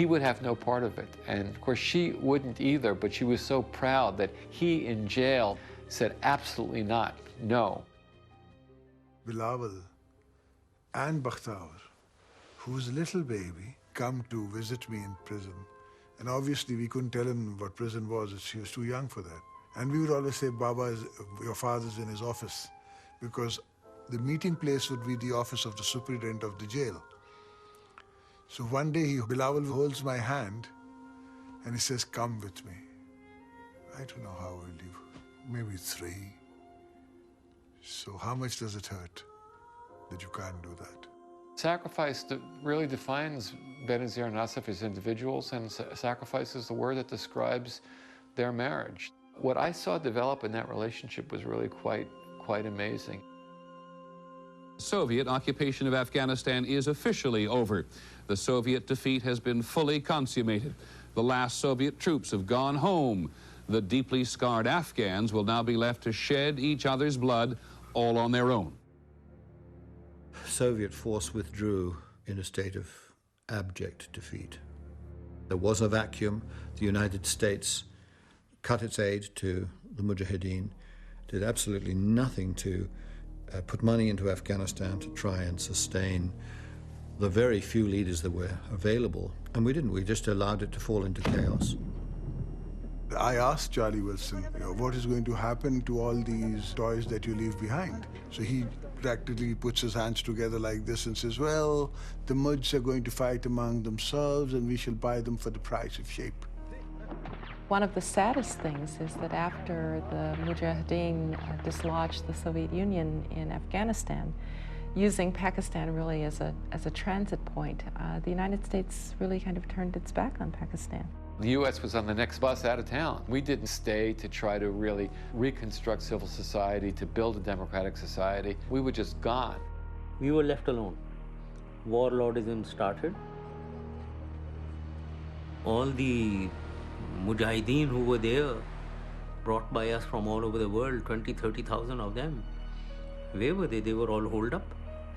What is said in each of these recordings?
He would have no part of it. And of course, she wouldn't either, but she was so proud that he in jail said absolutely not, no. Bilawal and Bakhtaur, who's a little baby, come to visit me in prison. And obviously we couldn't tell him what prison was, she was too young for that. And we would always say, Baba, your father's in his office, because the meeting place would be the office of the superintendent of the jail. So one day Bilawal holds my hand and he says, come with me. I don't know how old you, maybe 3. So how much does it hurt that you can't do that? Sacrifice really defines Benazir and Asif as individuals, and sacrifice is the word that describes their marriage. What I saw develop in that relationship was really quite amazing. Soviet occupation of Afghanistan is officially over. The Soviet defeat has been fully consummated. The last Soviet troops have gone home. The deeply scarred Afghans will now be left to shed each other's blood all on their own. Soviet force withdrew in a state of abject defeat. There was a vacuum. The United States cut its aid to the Mujahideen, did absolutely nothing to put money into Afghanistan to try and sustain the very few leaders that were available. And we didn't. We just allowed it to fall into chaos. I asked Charlie Wilson, what is going to happen to all these toys that you leave behind? So he practically puts his hands together like this and says, well, the Mujs are going to fight among themselves and we shall buy them for the price of shape. One of the saddest things is that after the Mujahideen dislodged the Soviet Union in Afghanistan, using Pakistan really as a transit point, the United States really kind of turned its back on Pakistan. The U.S. was on the next bus out of town. We didn't stay to try to really reconstruct civil society, to build a democratic society. We were just gone. We were left alone. Warlordism started. All the Mujahideen who were there, brought by us from all over the world, 20, 30,000 of them. Where were they? They were all holed up.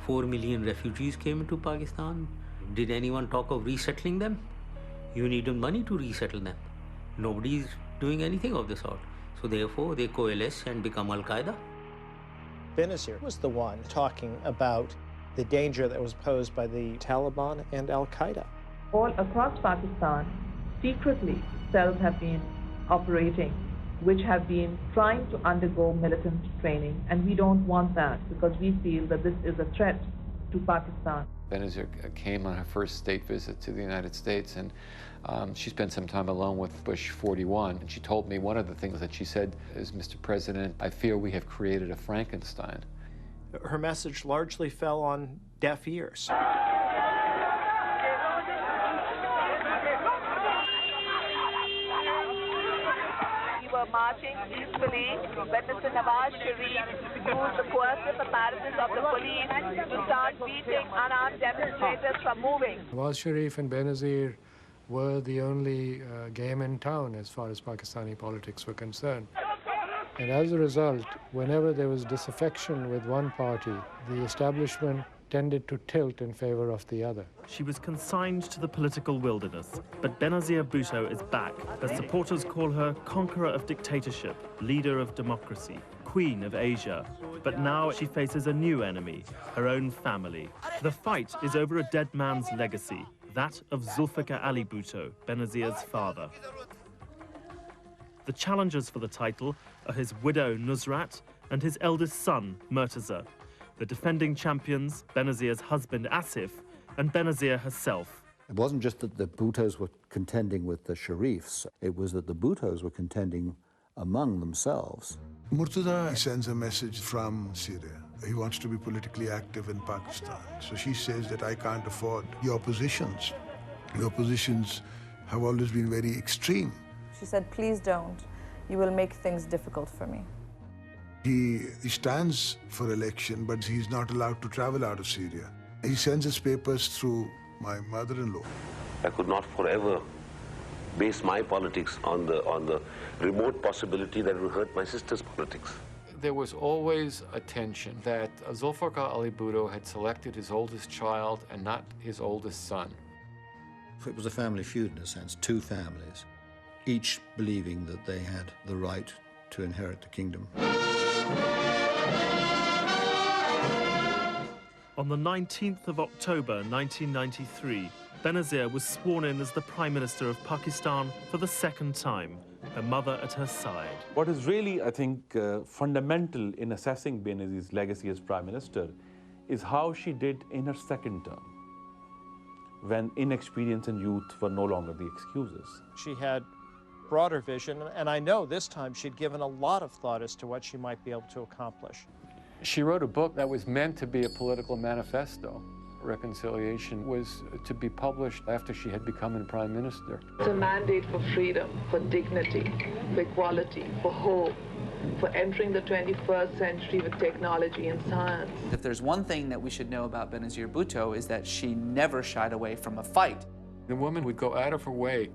4 million refugees came into Pakistan. Did anyone talk of resettling them? You needed money to resettle them. Nobody's doing anything of the sort. So therefore, they coalesce and become Al-Qaeda. Benazir was the one talking about the danger that was posed by the Taliban and Al-Qaeda. All across Pakistan, secretly, cells have been operating, which have been trying to undergo militant training. And we don't want that because we feel that this is a threat to Pakistan. Benazir came on her first state visit to the United States, and she spent some time alone with Bush 41. And she told me one of the things that she said is, Mr. President, I fear we have created a Frankenstein. Her message largely fell on deaf ears. Marching peacefully when Mr. Nawaz Sharif used the coercive apparatus of the police to start beating unarmed demonstrators from moving. Nawaz Sharif and Benazir were the only game in town as far as Pakistani politics were concerned. And as a result, whenever there was disaffection with one party, the establishment tended to tilt in favor of the other. She was consigned to the political wilderness, but Benazir Bhutto is back. Her supporters call her conqueror of dictatorship, leader of democracy, queen of Asia. But now she faces a new enemy, her own family. The fight is over a dead man's legacy, that of Zulfikar Ali Bhutto, Benazir's father. The challengers for the title are his widow Nusrat and his eldest son, Murtaza. The defending champions, Benazir's husband Asif, and Benazir herself. It wasn't just that the Bhuttos were contending with the Sharifs, it was that the Bhuttos were contending among themselves. Murtaza sends a message from Syria. He wants to be politically active in Pakistan. So she says that I can't afford your positions. Your positions have always been very extreme. She said, please don't. You will make things difficult for me. He stands for election, but he's not allowed to travel out of Syria. He sends his papers through my mother-in-law. I could not forever base my politics on the remote possibility that it would hurt my sister's politics. There was always a tension that Zulfikar Ali Bhutto had selected his oldest child and not his oldest son. It was a family feud in a sense, two families, each believing that they had the right to inherit the kingdom. On the 19th of October 1993, Benazir was sworn in as the Prime Minister of Pakistan for the second time, her mother at her side. What is really, I think, fundamental in assessing Benazir's legacy as Prime Minister is how she did in her second term, when inexperience and youth were no longer the excuses. She had broader vision, and I know this time she'd given a lot of thought as to what she might be able to accomplish. She wrote a book that was meant to be a political manifesto. Reconciliation was to be published after she had become Prime Minister. It's a mandate for freedom, for dignity, for equality, for hope, for entering the 21st century with technology and science. If there's one thing that we should know about Benazir Bhutto is that she never shied away from a fight. The woman would go out of her way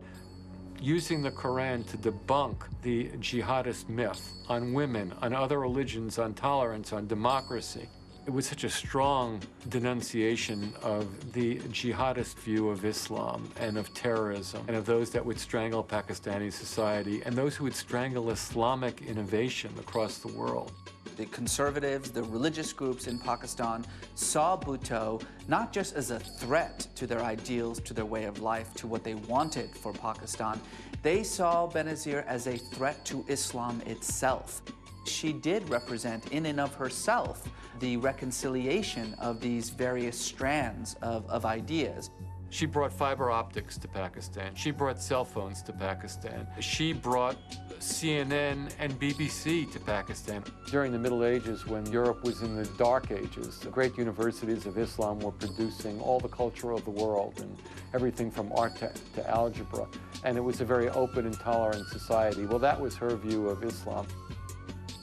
using the Quran to debunk the jihadist myth on women, on other religions, on tolerance, on democracy. It was such a strong denunciation of the jihadist view of Islam and of terrorism and of those that would strangle Pakistani society and those who would strangle Islamic innovation across the world. The conservatives, the religious groups in Pakistan saw Bhutto not just as a threat to their ideals, to their way of life, to what they wanted for Pakistan. They saw Benazir as a threat to Islam itself. She did represent in and of herself the reconciliation of these various strands of ideas. She brought fiber optics to Pakistan. She brought cell phones to Pakistan. She brought CNN and BBC to Pakistan. During the Middle Ages, when Europe was in the Dark Ages, the great universities of Islam were producing all the culture of the world and everything from art to algebra. And it was a very open and tolerant society. Well, that was her view of Islam.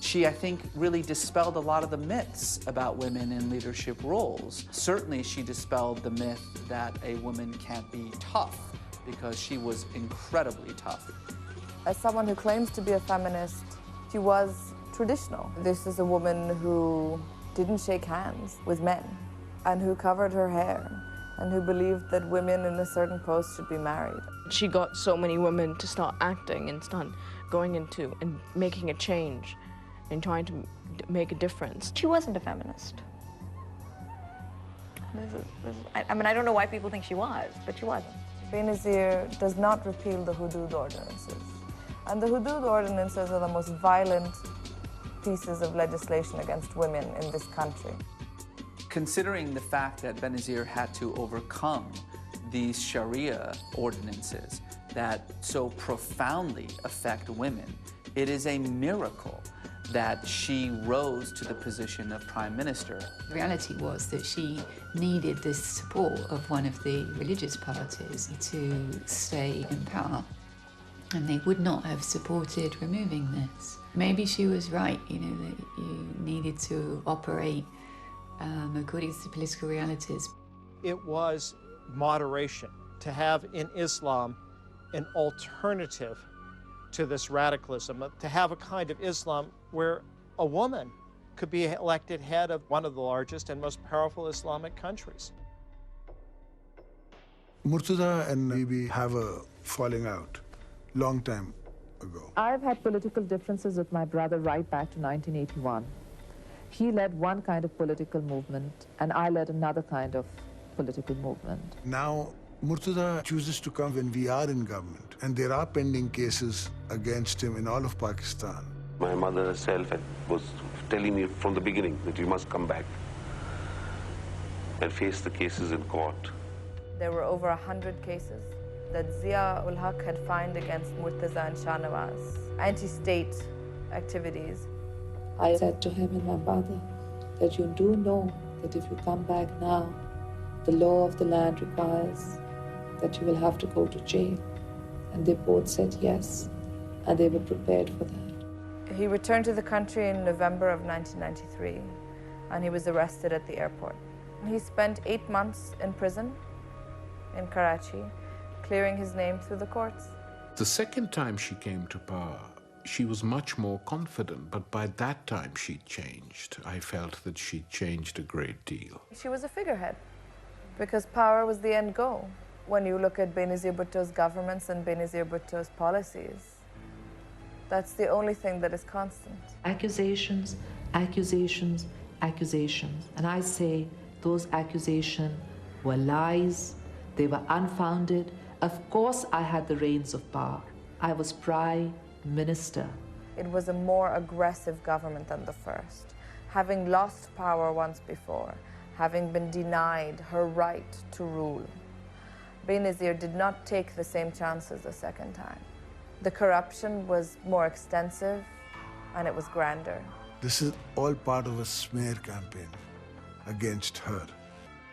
She, I think, really dispelled a lot of the myths about women in leadership roles. Certainly, she dispelled the myth that a woman can't be tough, because she was incredibly tough. As someone who claims to be a feminist, she was traditional. This is a woman who didn't shake hands with men, and who covered her hair, and who believed that women in a certain post should be married. She got so many women to start acting and start going into and making a change and trying to make a difference. She wasn't a feminist. I mean, I don't know why people think she was, but she wasn't. Benazir does not repeal the Hudud ordinances. And the Hudud ordinances are the most violent pieces of legislation against women in this country. Considering the fact that Benazir had to overcome these Sharia ordinances that so profoundly affect women, it is a miracle that she rose to the position of Prime Minister. The reality was that she needed the support of one of the religious parties to stay in power, and they would not have supported removing this. Maybe she was right, you know, that you needed to operate according to the political realities. It was moderation to have in Islam an alternative to this radicalism, to have a kind of Islam where a woman could be elected head of one of the largest and most powerful Islamic countries. Murtaza and Bibi have a falling out long time ago. I've had political differences with my brother right back to 1981. He led one kind of political movement, and I led another kind of political movement. Now, Murtaza chooses to come when we are in government, and there are pending cases against him in all of Pakistan. My mother herself was telling me from the beginning that you must come back and face the cases in court. There were over 100 cases that Zia-ul-Haq had filed against Murtaza and Shahnawaz, anti-state activities. I said to him and my mother that you do know that if you come back now, the law of the land requires that you will have to go to jail. And they both said yes, and they were prepared for that. He returned to the country in November of 1993, and he was arrested at the airport. He spent 8 months in prison in Karachi, clearing his name through the courts. The second time she came to power, she was much more confident, but by that time she'd changed. I felt that she'd changed a great deal. She was a figurehead, because power was the end goal. when you look at Benazir Bhutto's governments and Benazir Bhutto's policies. That's the only thing that is constant. Accusations, accusations, accusations. And I say those accusations were lies, they were unfounded. Of course I had the reins of power. I was Prime Minister. It was a more aggressive government than the first, having lost power once before, having been denied her right to rule. Benazir did not take the same chances the second time. The corruption was more extensive and it was grander. This is all part of a smear campaign against her.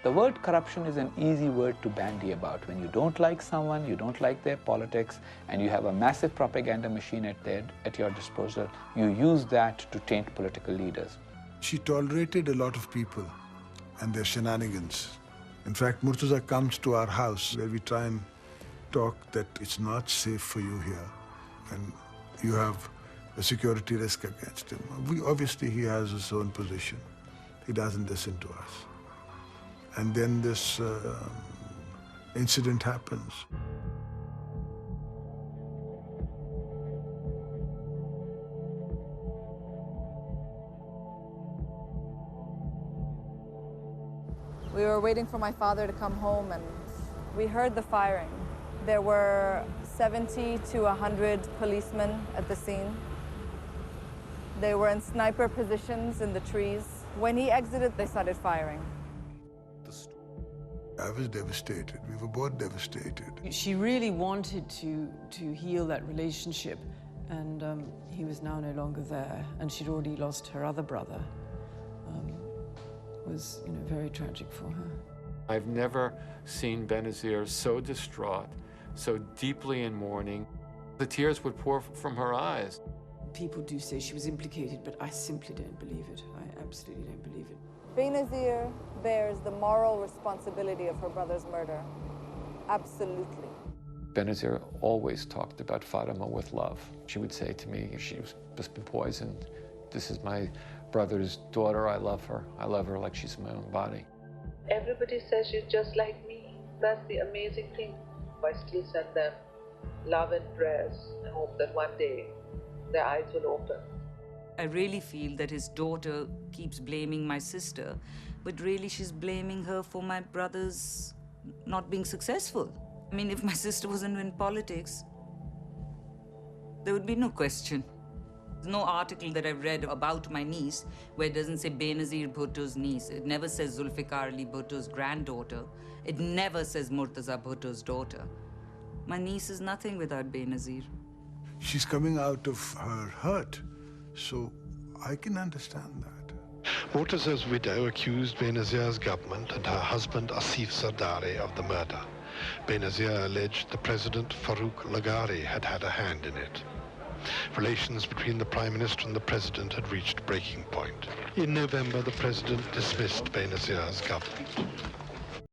The word corruption is an easy word to bandy about. When you don't like someone, you don't like their politics, and you have a massive propaganda machine at your disposal, you use that to taint political leaders. She tolerated a lot of people and their shenanigans. In fact, Murtaza comes to our house where we try and talk that it's not safe for you here and you have a security risk against him. Obviously, he has his own position. He doesn't listen to us. And then this incident happens. We were waiting for my father to come home and we heard the firing. There were 70 to 100 policemen at the scene. They were in sniper positions in the trees. When he exited, they started firing. I was devastated. We were both devastated. She really wanted to heal that relationship, and he was now no longer there, and she'd already lost her other brother. It was, very tragic for her. I've never seen Benazir so distraught, so deeply in mourning. The tears would pour from her eyes. People do say she was implicated, but I simply don't believe it. I absolutely don't believe it. Benazir bears the moral responsibility of her brother's murder. Absolutely. Benazir always talked about Fatima with love. She would say to me, she was just been poisoned. This is my brother's daughter. I love her. I love her like she's my own body. Everybody says she's just like me. That's the amazing thing. I still send them love and prayers and hope that one day their eyes will open. I really feel that his daughter keeps blaming my sister, but really she's blaming her for my brother's not being successful. I mean, if my sister wasn't in politics, there would be no question. There's no article that I've read about my niece where it doesn't say Benazir Bhutto's niece. It never says Zulfikar Ali Bhutto's granddaughter. It never says Murtaza Bhutto's daughter. My niece is nothing without Benazir. She's coming out of her hurt, so I can understand that. Murtaza's widow accused Benazir's government and her husband Asif Zardari of the murder. Benazir alleged the President Farouk Laghari had had a hand in it. Relations between the Prime Minister and the President had reached breaking point. In November, the President dismissed Benazir's government.